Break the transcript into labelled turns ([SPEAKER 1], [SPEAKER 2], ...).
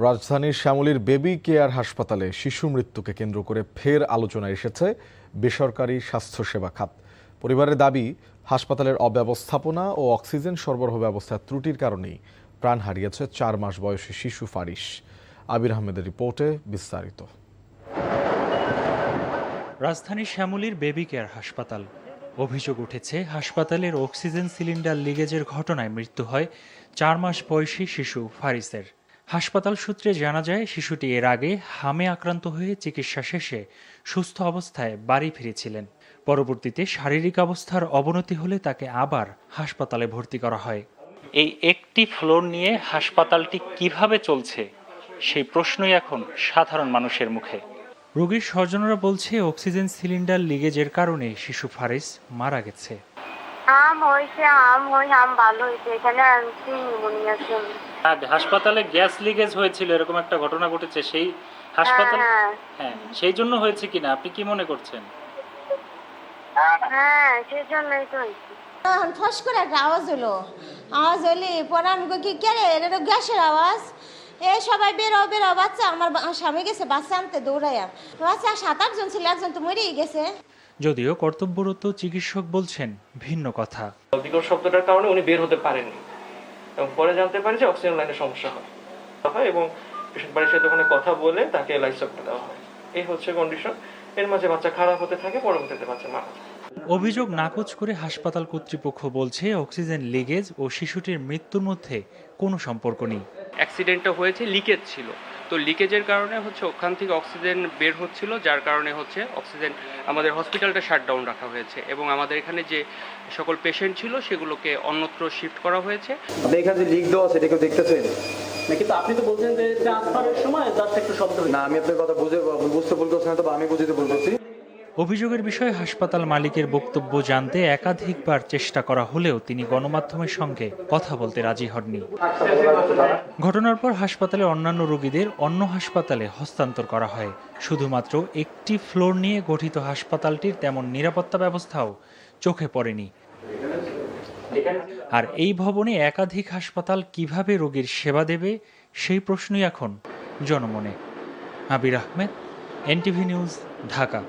[SPEAKER 1] রাজধানীর শ্যামলীর baby care হাসপাতালে শিশু মৃত্যুকে কেন্দ্র করে ফের আলোচনায় এসেছে বেসরকারি স্বাস্থ্যসেবা খাত। পরিবারের দাবি, হাসপাতালের অব্যবস্থাপনা ও অক্সিজেন সরবরাহ ব্যবস্থার ত্রুটির কারণেই প্রাণ হারিয়েছে 4 মাস বয়সী শিশু ফারিস। আবির আহমেদের রিপোর্টে বিস্তারিত।
[SPEAKER 2] রাজধানীর শ্যামলীর বেবি কেয়ার হাসপাতাল। অভিযোগ উঠেছে, হাসপাতালের অক্সিজেন সিলিন্ডার লিকেজের ঘটনায় মৃত্যু হয় 4 মাস বয়সী শিশু ফারিসের। হাসপাতাল সূত্রে জানা যায়, শিশুটি এর আগে হামে আক্রান্ত হয়ে চিকিৎসা শেষে সুস্থ অবস্থায় বাড়ি ফিরেছিলেন। পরবর্তীতে শারীরিক অবস্থার অবনতি হলে তাকে আবার হাসপাতালে ভর্তি করা হয়। এই একটি ফ্লোর নিয়ে হাসপাতালটি কিভাবে চলছে, সেই প্রশ্নই এখন সাধারণ মানুষের মুখে। রোগীর স্বজনরা বলছে, অক্সিজেন সিলিন্ডার লিকেজের কারণে শিশু ফারিস মারা গেছে। হাসপাতালে গ্যাস লিকেজ হয়েছিল, এরকম একটা ঘটনা ঘটেছে সেই হাসপাতাল। হ্যাঁ, সেই জন্য হয়েছে কিনা আপনি কি মনে করছেন?
[SPEAKER 3] হ্যাঁ, সেজন্যই তো হয়েছে। ফস করে একটা আওয়াজ হলে পরে আমি কি কে রে, এটা গ্যাসের আওয়াজ। সবাই বেরো বাচ্চা, আমার স্বামী গেছে বাচ্চা আনতে দৌড়াইয়া। বাচ্চা 7-8 জন ছিল, একজন তো মরেই গেছে।
[SPEAKER 2] যদিও কর্তব্যরত চিকিৎসক বলছেন ভিন্ন কথা।
[SPEAKER 4] বিকট শব্দটার কারণে উনি বের হতে পারেননি এবং পরে জানতে পারি যে অক্সিজেন লাইনের সমস্যা হয় এবং পেশেন্ট বাড়ির সাথে ওখানে কথা বলে তাকে লাইফ সাপোর্ট দেওয়া হয়। এই হচ্ছে কন্ডিশন। এর মাঝে বাচ্চা খারাপ হতে থাকে, পরবর্তীতে বাচ্চা মারা যায়।
[SPEAKER 2] অভিযোগ নাকচ করে হাসপাতাল কর্তৃপক্ষ বলছে, অক্সিজেন লিকেজ ও শিশুটির মৃত্যুর মধ্যে কোনো সম্পর্ক নেই।
[SPEAKER 5] অ্যাক্সিডেন্টটা হয়েছে, লিকেজ ছিল, তো লিকেজের কারণে ওখান থেকে অক্সিজেন বের হচ্ছিল, যার কারণে অক্সিজেন আমাদের হসপিটালটা শাটডাউন রাখা হয়েছে এবং আমাদের এখানে যে সকল পেশেন্ট ছিল সেগুলোকে অন্যত্র শিফট করা হয়েছে।
[SPEAKER 6] আপনি এখানে যে লিক দেওয়া আছে এটা কেউ দেখতেছেন
[SPEAKER 7] না, কিন্তু আপনি তো বলছেন যে ট্রান্সফারের সময় জাস্ট একটু শব্দ
[SPEAKER 6] না, আমি আপনার কথা বুঝতে ভুল করছি না, তবে আমি বুঝতে ভুল করছি।
[SPEAKER 2] অভিযোগের বিষয়ে হাসপাতাল মালিকের বক্তব্য জানতে একাধিকবার চেষ্টা করা হলেও তিনি গণমাধ্যমের সঙ্গে কথা বলতে রাজি হননি। ঘটনার পর হাসপাতালে অন্যান্য রোগীদের অন্য হাসপাতালে হস্তান্তর করা হয়। শুধুমাত্র একটি ফ্লোর নিয়ে গঠিত হাসপাতালটির তেমন নিরাপত্তা ব্যবস্থাও চোখে পড়েনি। আর এই ভবনে একাধিক হাসপাতাল কিভাবে রোগীর সেবা দেবে, সেই প্রশ্নই এখন জনমনে। আবির আহমেদ, এনটিভি নিউজ, ঢাকা।